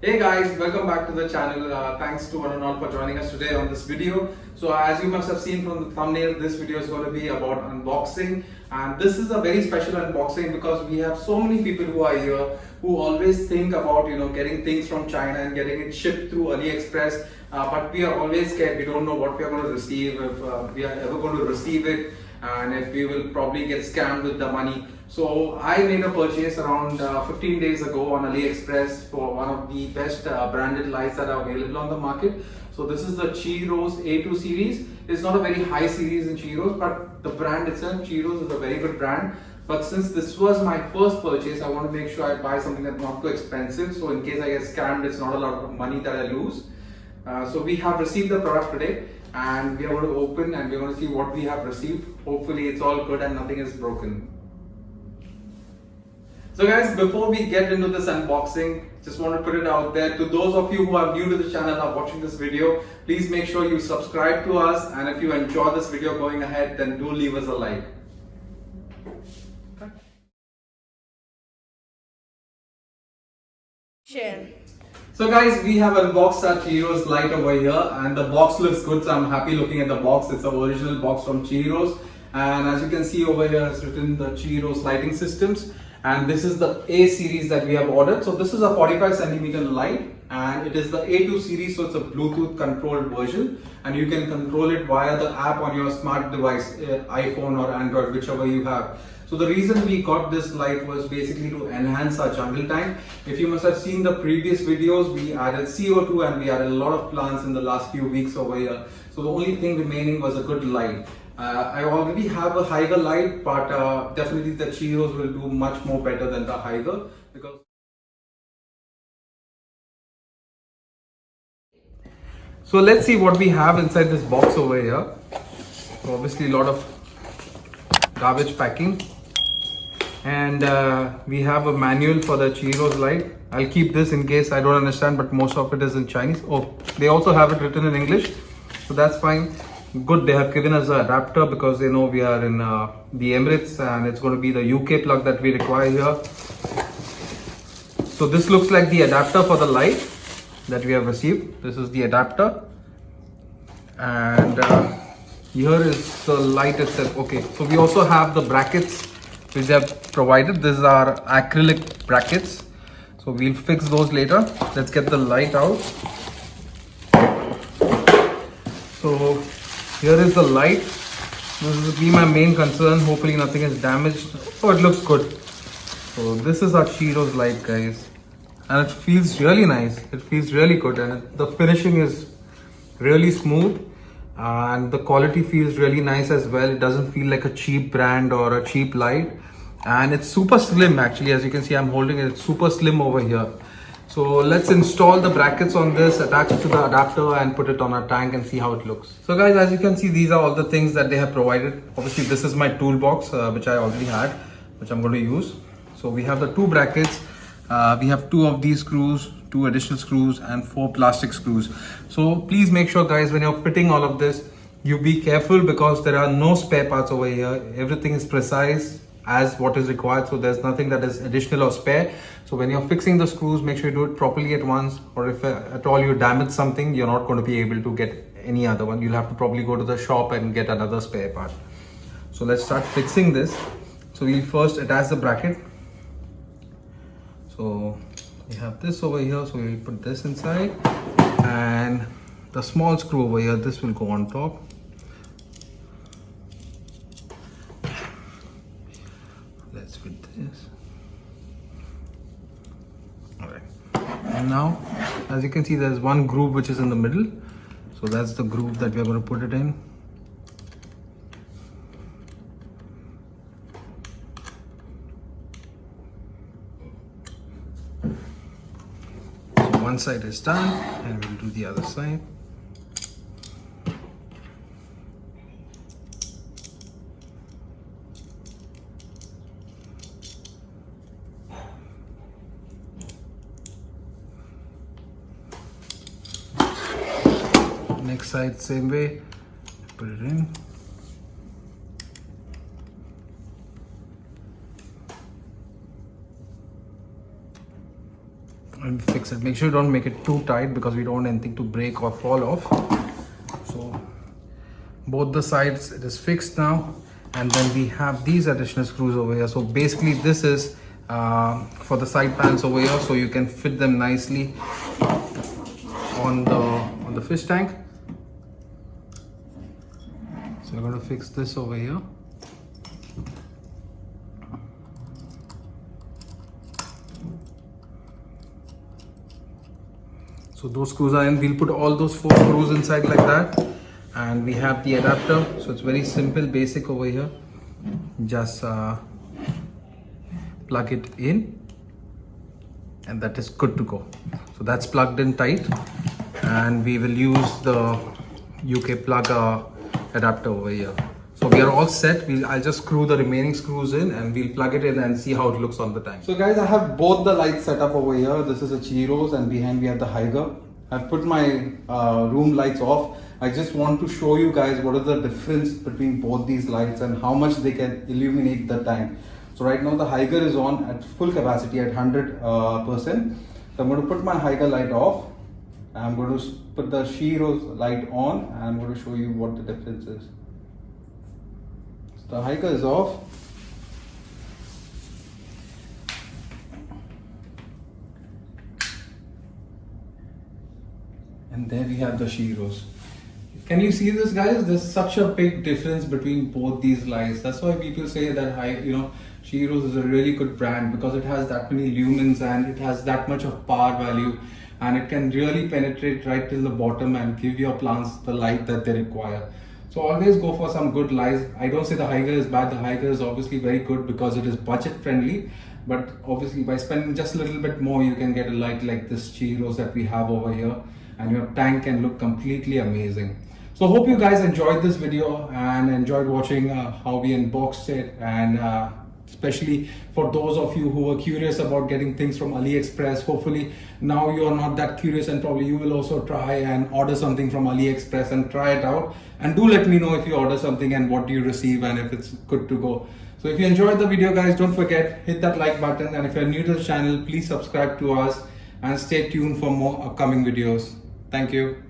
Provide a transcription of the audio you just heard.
Hey guys, welcome back to the channel. Thanks to one and all for joining us today on this video. So as you must have seen from the thumbnail, this video is going to be about unboxing, and this is a very special unboxing because we have so many people who are here who always think about getting things from China and getting it shipped through AliExpress, but we are always scared. We don't know what we are going to receive, if we are ever going to receive it, and if we will probably get scammed with the money. So I made a purchase around 15 days ago on AliExpress for one of the best branded lights that are available on the market. So this is the Qi Rose A2 series. It's not a very high series in Qi Rose, but the brand itself, Qi Rose, is a very good brand. But since this was my first purchase, I want to make sure I buy something that's not too expensive. So in case I get scammed, it's not a lot of money that I lose. So we have received the product today, and we are going to open and we're going to see what we have received. Hopefully it's all good and nothing is broken. So guys, before we get into this unboxing, just want to put it out there to those of you who are new to the channel and are watching this video, please make sure you subscribe to us, and if you enjoy this video going ahead, then do leave us a like. Share. So guys, we have unboxed our Qi Rose light over here, and the box looks good, so I'm happy looking at the box. It's the original box from Qi Rose, and as you can see over here, it's written the Qi Rose lighting systems. And this is the A series that we have ordered. So this is a 45cm light, and it is the A2 series, so it's a Bluetooth controlled version, and you can control it via the app on your smart device, iPhone or Android, whichever you have. So the reason we got this light was basically to enhance our jungle time. If you must have seen the previous videos, we added CO2 and we added a lot of plants in the last few weeks over here. So the only thing remaining was a good light. I already have a Haiger light, but definitely the Qi Rose will do much more better than the Haiger, because so let's see what we have inside this box over here. So obviously a lot of garbage packing, and we have a manual for the Qi Rose light. I'll keep this in case I don't understand, but most of it is in Chinese. Oh, they also have it written in English, so that's fine. Good, they have given us an adapter because they know we are in the Emirates, and it's going to be the UK plug that we require here. So this looks like the adapter for the light that we have received. This is the adapter, and here is the light itself. Okay, so we also have the brackets which they have provided. These are acrylic brackets, so we'll fix those later. Let's get the light out. So here is the light. This will be my main concern. Hopefully nothing is damaged. Oh, it looks good. So this is our Qi Rose light, guys, and it feels really nice. It feels really good, and the finishing is really smooth, and the quality feels really nice as well. It doesn't feel like a cheap brand or a cheap light, and it's super slim actually. As you can see, I'm holding it. It's super slim over here. So let's install the brackets on this, attach it to the adapter, and put it on our tank and see how it looks. So guys, as you can see, these are all the things that they have provided. Obviously this is my toolbox which I already had, which I'm going to use. So we have the two brackets. We have two of these screws, two additional screws, and 4 plastic screws. So please make sure, guys, when you're fitting all of this, you be careful because there are no spare parts over here. Everything is precise as what is required, so there's nothing that is additional or spare. So when you're fixing the screws, make sure you do it properly at once, or if at all you damage something, you're not going to be able to get any other one. You'll have to probably go to the shop and get another spare part. So let's start fixing this. So we'll first attach the bracket. So we have this over here, so we'll put this inside, and the small screw over here, this will go on top. Let's fit this. All right, and now as you can see, there's one groove which is in the middle, so that's the groove that we're going to put it in. So one side is done, and we'll do the other side. Next side, same way, put it in. and fix it. Make sure you don't make it too tight because we don't want anything to break or fall off. So both the sides, it is fixed now. And then we have these additional screws over here. So basically this is for the side pans over here, so you can fit them nicely on the fish tank. So we're going to fix this over here. So those screws are in. We'll put all those 4 screws inside like that. And we have the adapter. So it's very simple, basic over here. Just plug it in. And that is good to go. So that's plugged in tight. And we will use the UK plug adapter over here. So we are all set. I'll just screw the remaining screws in and we'll plug it in and see how it looks on the tank. So guys, I have both the lights set up over here. This is a Chiros and behind we have the Haiger. I've put my room lights off. I just want to show you guys what is the difference between both these lights and how much they can illuminate the tank. So right now the Haiger is on at full capacity at 100%. So I'm going to put my Haiger light off. I'm going to put the Chiros light on and I'm going to show you what the difference is. The Haiger is off. And there we have the Chiros. Can you see this, guys? There's such a big difference between both these lights. That's why people say that Chiros is a really good brand, because it has that many lumens and it has that much of power value, and it can really penetrate right till the bottom and give your plants the light that they require. So always go for some good lights. I don't say the Haiger is bad. The Haiger is obviously very good because it is budget friendly. But obviously by spending just a little bit more, you can get a light like this Chiros that we have over here, and your tank can look completely amazing. So hope you guys enjoyed this video and enjoyed watching how we unboxed it, and especially for those of you who were curious about getting things from AliExpress. Hopefully now you are not that curious, and probably you will also try and order something from AliExpress and try it out. And do let me know if you order something and what do you receive and if it's good to go. So if you enjoyed the video, guys, don't forget, hit that like button, and if you're new to the channel, please subscribe to us and stay tuned for more upcoming videos. Thank you.